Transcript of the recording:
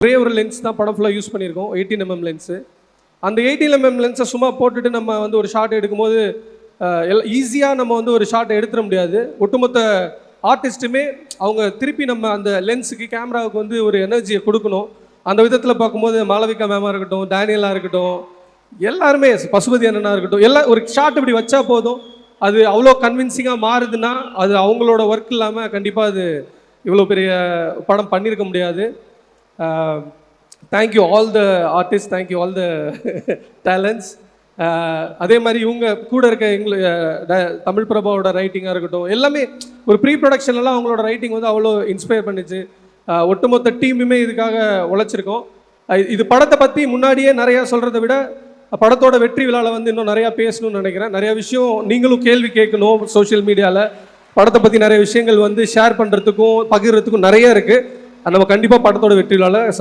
ஒரே ஒரு லென்ஸ் தான் படம் ஃபுல்லாக யூஸ் பண்ணியிருக்கோம், 18mm லென்ஸு. அந்த 18mm லென்ஸை சும்மா போட்டுட்டு நம்ம வந்து ஒரு ஷாட் எடுக்கும்போது ஈஸியாக நம்ம வந்து ஒரு ஷாட் எடுத்துட முடியாது. ஒட்டுமொத்த ஆர்டிஸ்ட்டுமே அவங்க திருப்பி நம்ம அந்த லென்ஸுக்கு கேமராவுக்கு வந்து ஒரு எனர்ஜியை கொடுக்கணும். அந்த விதத்தில் பார்க்கும்போது மாளவிகா மேமாக இருக்கட்டும், டேனியலாக இருக்கட்டும், எல்லாருமே பசுபதி அண்ணனாக இருக்கட்டும், எல்லாம் ஒரு ஷாட் இப்படி வச்சா போதும், அது அவ்வளோ கன்வின்சிங்காக மாறுதுன்னா அது அவங்களோட ஒர்க் இல்லாமல் கண்டிப்பாக அது இவ்வளோ பெரிய படம் பண்ணியிருக்க முடியாது. Thank you all the artist, thank you all the talents. அதே மாதிரி இவங்க கூட இருக்க தமிழ் பிரபாவோட ரைட்டிங்காக இருக்கட்டும், எல்லாமே ஒரு ப்ரீ ப்ரொடக்ஷன்லாம் அவங்களோட ரைட்டிங் வந்து அவ்வளோ இன்ஸ்பயர் பண்ணிச்சு. ஒட்டுமொத்த டீமுமே இதுக்காக உழைச்சிருக்கோம். இது படத்தை பற்றி முன்னாடியே நிறையா சொல்கிறத விட படத்தோட வெற்றி விழாவில் வந்து இன்னும் நிறையா பேசணும்னு நினைக்கிறேன். நிறையா விஷயம் நீங்களும் கேள்வி கேட்கணும். சோஷியல் மீடியாவில் படத்தை பற்றி நிறைய விஷயங்கள் வந்து ஷேர் பண்ணுறதுக்கும் பகிர்றதுக்கும் நிறைய இருக்குது. நம்ம கண்டிப்பாக படத்தோட வெற்றி விழாவில்